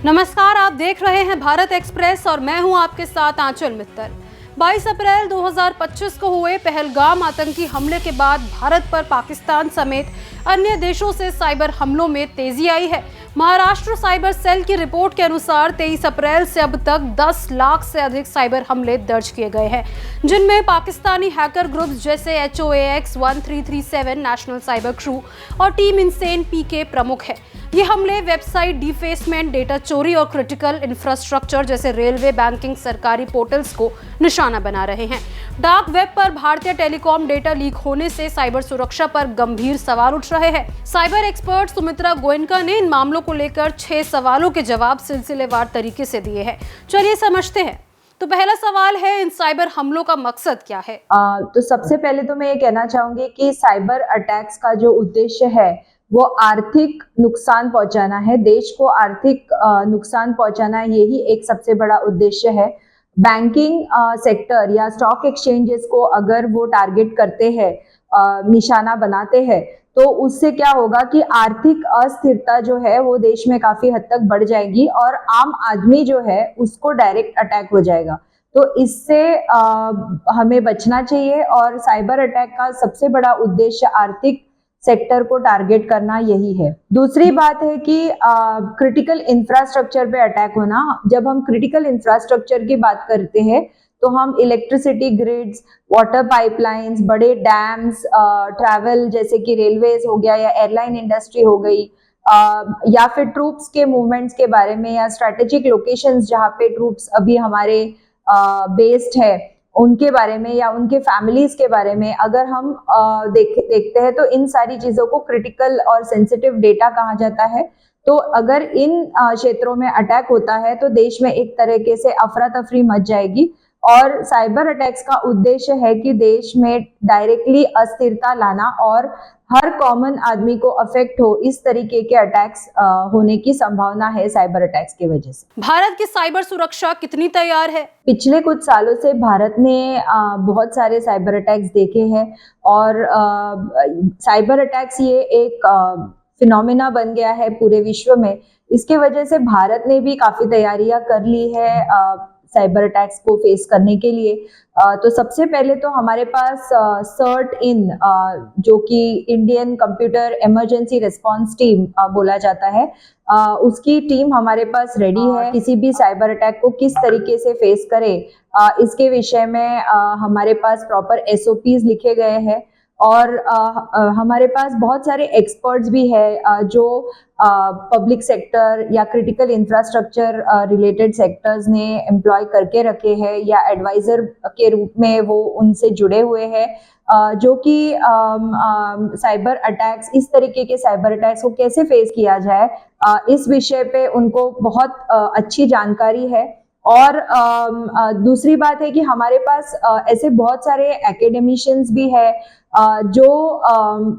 नमस्कार, आप देख रहे हैं भारत एक्सप्रेस और मैं हूं आपके साथ आंचल मित्तल। 22 अप्रैल 2025 को हुए पहलगाम आतंकी हमले के बाद भारत पर पाकिस्तान समेत अन्य देशों से साइबर हमलों में तेजी आई है। महाराष्ट्र साइबर सेल की रिपोर्ट के अनुसार 23 अप्रैल से अब तक 10 लाख से अधिक साइबर हमले दर्ज किए गए हैं, जिनमें पाकिस्तानी हैकर ग्रुप्स जैसे HOAX 1337 नेशनल साइबर क्रू और टीम इंसेन PK प्रमुख है। ये हमले वेबसाइट डिफेसमेंट, डेटा चोरी और क्रिटिकल इंफ्रास्ट्रक्चर जैसे रेलवे, बैंकिंग, सरकारी पोर्टल्स को निशाना बना रहे हैं। डार्क वेब पर भारतीय टेलीकॉम डेटा लीक होने से साइबर सुरक्षा पर गंभीर सवाल उठ रहे हैं। साइबर एक्सपर्ट सुमित्रा गोयनका ने इन मामलों को लेकर 6 सवालों के जवाब सिलसिलेवार तरीके से दिए हैं। चलिए समझते हैं। तो पहला सवाल है, इन साइबर हमलों का मकसद क्या है? तो सबसे पहले तो मैं ये कहना चाहूंगी कि साइबर अटैक्स का जो उद्देश्य है वो आर्थिक नुकसान पहुंचाना है, देश को आर्थिक नुकसान पहुंचाना, यही एक सबसे बड़ा उद्देश्य है। बैंकिंग सेक्टर या स्टॉक एक्सचेंजेस को अगर वो टारगेट करते हैं, निशाना बनाते हैं, तो उससे क्या होगा कि आर्थिक अस्थिरता जो है वो देश में काफी हद तक बढ़ जाएगी और आम आदमी जो है उसको डायरेक्ट अटैक हो जाएगा। तो इससे हमें बचना चाहिए और साइबर अटैक का सबसे बड़ा उद्देश्य आर्थिक सेक्टर को टारगेट करना यही है। दूसरी बात है कि क्रिटिकल इंफ्रास्ट्रक्चर पे अटैक होना। जब हम क्रिटिकल इंफ्रास्ट्रक्चर की बात करते हैं तो हम इलेक्ट्रिसिटी ग्रिड्स, वाटर पाइपलाइंस, बड़े डैम्स, ट्रैवल जैसे कि रेलवेज हो गया या एयरलाइन इंडस्ट्री हो गई, या फिर ट्रूप्स के मूवमेंट्स के बारे में या स्ट्रेटेजिक लोकेशंस जहाँ पे ट्रूप्स अभी हमारे बेस्ड है उनके बारे में या उनके फैमिलीज के बारे में अगर हम देखते हैं तो इन सारी चीजों को क्रिटिकल और सेंसिटिव डेटा कहा जाता है। तो अगर इन क्षेत्रों में अटैक होता है तो देश में एक तरीके से अफरा तफरी मच जाएगी और साइबर अटैक्स का उद्देश्य है कि देश में डायरेक्टली अस्थिरता लाना और हर कॉमन आदमी को अफेक्ट हो, इस तरीके के अटैक्स होने की संभावना है साइबर अटैक्स की वजह से। भारत की साइबर सुरक्षा कितनी तैयार है? पिछले कुछ सालों से भारत ने बहुत सारे साइबर अटैक्स देखे हैं और साइबर अटैक्स ये एक फिनोमिना बन गया है पूरे विश्व में। इसके वजह से भारत ने भी काफी तैयारियां कर ली है साइबर अटैक्स को फेस करने के लिए। तो सबसे पहले तो हमारे पास CERT-IN जो कि Indian computer emergency response team बोला जाता है, उसकी टीम हमारे पास रेडी है। किसी भी साइबर अटैक को किस तरीके से फेस करें इसके विषय में हमारे पास प्रॉपर SOPs लिखे गए हैं और हमारे पास बहुत सारे एक्सपर्ट्स भी है जो पब्लिक सेक्टर या क्रिटिकल इंफ्रास्ट्रक्चर रिलेटेड सेक्टर्स ने एम्प्लॉय करके रखे हैं या एडवाइजर के रूप में वो उनसे जुड़े हुए हैं, जो कि साइबर अटैक्स, इस तरीके के साइबर अटैक्स को कैसे फेस किया जाए इस विषय पे उनको बहुत अच्छी जानकारी है। और दूसरी बात है कि हमारे पास ऐसे बहुत सारे एकेडमिशियंस भी है जो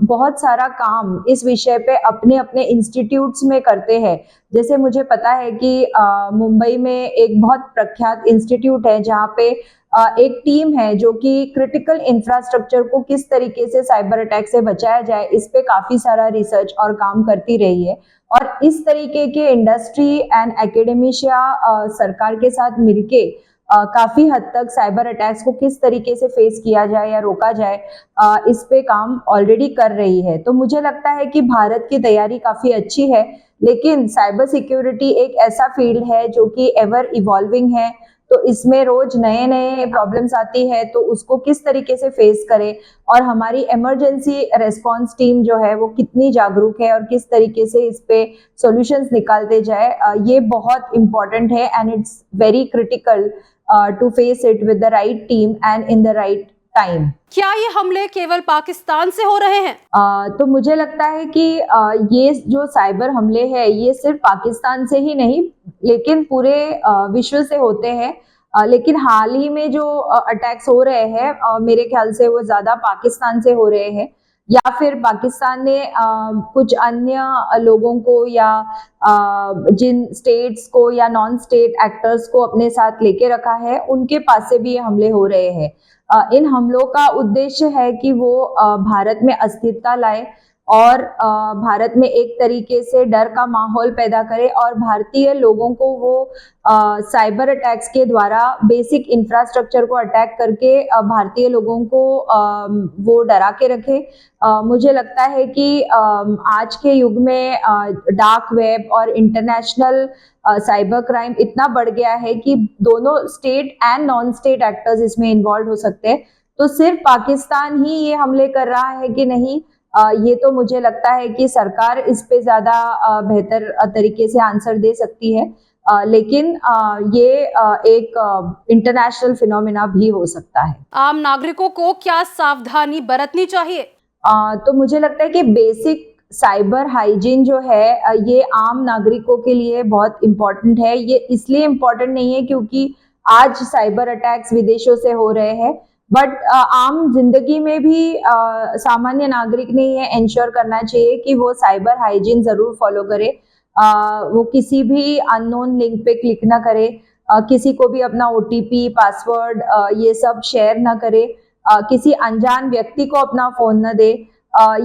बहुत सारा काम इस विषय पे अपने अपने इंस्टीट्यूट्स में करते हैं। जैसे मुझे पता है कि मुंबई में एक बहुत प्रख्यात इंस्टीट्यूट है जहाँ पे एक टीम है जो कि क्रिटिकल इंफ्रास्ट्रक्चर को किस तरीके से साइबर अटैक से बचाया जाए इस पे काफी सारा रिसर्च और काम करती रही है। और इस तरीके के इंडस्ट्री एंड एकेडमिशिया सरकार के साथ मिलके काफी हद तक साइबर अटैक्स को किस तरीके से फेस किया जाए या रोका जाए इस पे काम ऑलरेडी कर रही है। तो मुझे लगता है कि भारत की तैयारी काफी अच्छी है, लेकिन साइबर सिक्योरिटी एक ऐसा फील्ड है जो कि एवर इवॉल्विंग है। तो इसमें रोज नए नए प्रॉब्लम्स आती है, तो उसको किस तरीके से फेस करें और हमारी इमरजेंसी रिस्पांस टीम जो है वो कितनी जागरूक है और किस तरीके से इस पे सॉल्यूशंस निकालते जाए, ये बहुत इम्पोर्टेंट है and it's very critical to face it with the right team and in the right time. क्या ये हमले केवल पाकिस्तान से हो रहे हैं? तो मुझे लगता है कि ये जो साइबर हमले हैं ये सिर्फ पाकिस्तान से ही नहीं लेकिन पूरे विश्व से होते हैं। लेकिन हाल ही में जो अटैक्स हो रहे हैं मेरे ख्याल से वो ज्यादा पाकिस्तान से हो रहे हैं, या फिर पाकिस्तान ने कुछ अन्य लोगों को या जिन स्टेट्स को या नॉन स्टेट एक्टर्स को अपने साथ लेके रखा है उनके पास से भी ये हमले हो रहे हैं। इन हमलों का उद्देश्य है कि वो भारत में अस्थिरता लाए, और भारत में एक तरीके से डर का माहौल पैदा करे और भारतीय लोगों को वो साइबर अटैक्स के द्वारा बेसिक इंफ्रास्ट्रक्चर को अटैक करके भारतीय लोगों को वो डरा के रखे। मुझे लगता है कि आज के युग में डार्क वेब और इंटरनेशनल साइबर क्राइम इतना बढ़ गया है कि दोनों state and non state actors इसमें इन्वॉल्व हो सकते हैं। तो सिर्फ पाकिस्तान ही ये हमले कर रहा है कि नहीं, ये तो मुझे लगता है कि सरकार इस पे ज्यादा बेहतर तरीके से आंसर दे सकती है, लेकिन ये एक इंटरनेशनल फिनोमेना भी हो सकता है। आम नागरिकों को क्या सावधानी बरतनी चाहिए? तो मुझे लगता है कि बेसिक साइबर हाइजीन जो है ये आम नागरिकों के लिए बहुत इम्पोर्टेंट है। ये इसलिए इम्पोर्टेंट नहीं है क्योंकि आज साइबर अटैक्स विदेशों से हो रहे हैं, बट आम जिंदगी में भी सामान्य नागरिक ने ये इंश्योर करना चाहिए कि वो साइबर हाइजीन जरूर फॉलो करे। वो किसी भी अननोन लिंक पे क्लिक ना करे, किसी को भी अपना OTP, पासवर्ड ये सब शेयर ना करे, किसी अनजान व्यक्ति को अपना फोन न दे।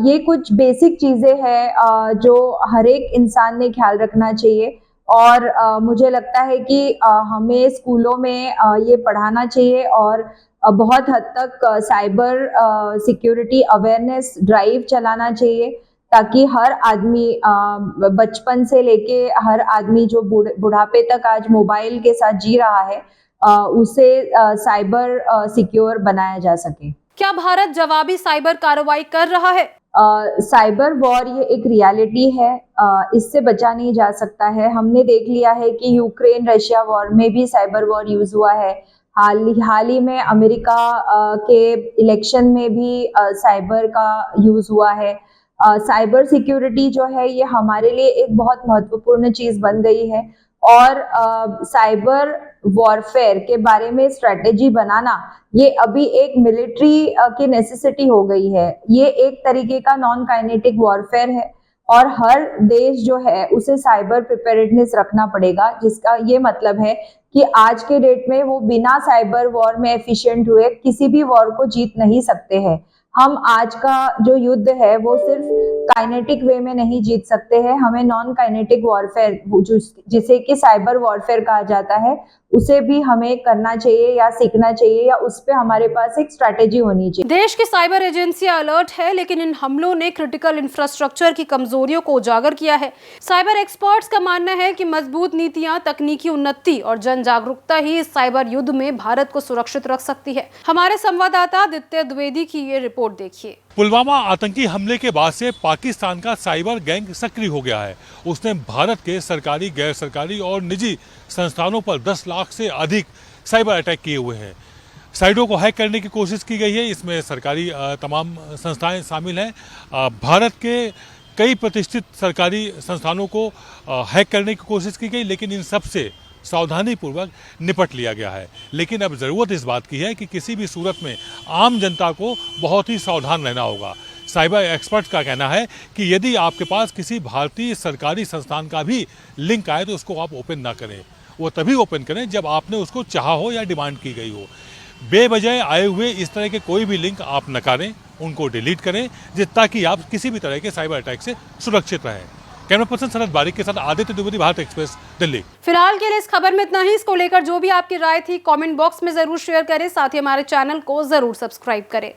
ये कुछ बेसिक चीजें हैं जो हर एक इंसान ने ख्याल रखना चाहिए। और मुझे लगता है कि हमें स्कूलों में ये पढ़ाना चाहिए और बहुत हद तक साइबर सिक्योरिटी अवेयरनेस ड्राइव चलाना चाहिए, ताकि हर आदमी बचपन से लेके हर आदमी जो बुढ़ापे तक आज मोबाइल के साथ जी रहा है उसे साइबर सिक्योर बनाया जा सके। क्या भारत जवाबी साइबर कार्रवाई कर रहा है? साइबर वॉर ये एक रियलिटी है, इससे बचा नहीं जा सकता है। हमने देख लिया है कि यूक्रेन रशिया वॉर में भी साइबर वॉर यूज हुआ है। हाल ही में अमेरिका के इलेक्शन में भी साइबर का यूज हुआ है। साइबर सिक्योरिटी जो है ये हमारे लिए एक बहुत महत्वपूर्ण चीज बन गई है और साइबर वॉरफेयर के बारे में स्ट्रेटेजी बनाना ये अभी एक मिलिट्री की नेसेसिटी हो गई है। ये एक तरीके का नॉन काइनेटिक वॉरफेयर है और हर देश जो है उसे साइबर प्रिपेयर्डनेस रखना पड़ेगा, जिसका ये मतलब है कि आज के डेट में वो बिना साइबर वॉर में एफिशिएंट हुए किसी भी वॉर को जीत नहीं सकते हैं। हम आज का जो युद्ध है वो सिर्फ काइनेटिक वे में नहीं जीत सकते हैं, हमें नॉन काइनेटिक वॉरफेयर जिसे कि साइबर वॉरफेयर कहा जाता है उसे भी हमें करना चाहिए या सीखना चाहिए, या उस पे हमारे पास एक स्ट्रैटेजी होनी चाहिए। देश की साइबर एजेंसियां अलर्ट है, लेकिन इन हमलों ने क्रिटिकल इंफ्रास्ट्रक्चर की कमजोरियों को उजागर किया है। साइबर एक्सपर्ट्स का मानना है कि मजबूत नीतियां, तकनीकी उन्नति और जन जागरूकता ही इस साइबर युद्ध में भारत को सुरक्षित रख सकती है। हमारे संवाददाता आदित्य द्विवेदी की ये रिपोर्ट देखिए। पुलवामा आतंकी हमले के बाद से पाकिस्तान का साइबर गैंग सक्रिय हो गया है। उसने भारत के सरकारी, गैर सरकारी और निजी संस्थानों पर 10 लाख से अधिक साइबर अटैक किए हुए हैं। साइटों को हैक करने की कोशिश की गई है, इसमें सरकारी तमाम संस्थाएं शामिल हैं। भारत के कई प्रतिष्ठित सरकारी संस्थानों को हैक करने की कोशिश की गई, लेकिन इन सब से सावधानीपूर्वक निपट लिया गया है। लेकिन अब ज़रूरत इस बात की है कि किसी भी सूरत में आम जनता को बहुत ही सावधान रहना होगा। साइबर एक्सपर्ट का कहना है कि यदि आपके पास किसी भारतीय सरकारी संस्थान का भी लिंक आए तो उसको आप ओपन ना करें। वो तभी ओपन करें जब आपने उसको चाहा हो या डिमांड की गई हो। बेवजह आए हुए इस तरह के कोई भी लिंक आप नकारें, उनको डिलीट करें, ताकि आप किसी भी तरह के साइबर अटैक से सुरक्षित रहें। कैमरा पर्सन शरद बारिक के साथ आदित्य द्विवेदी, भारत एक्सप्रेस, दिल्ली। फिलहाल के लिए इस खबर में इतना ही। इसको लेकर जो भी आपकी राय थी कमेंट बॉक्स में जरूर शेयर करें, साथ ही हमारे चैनल को जरूर सब्सक्राइब करें।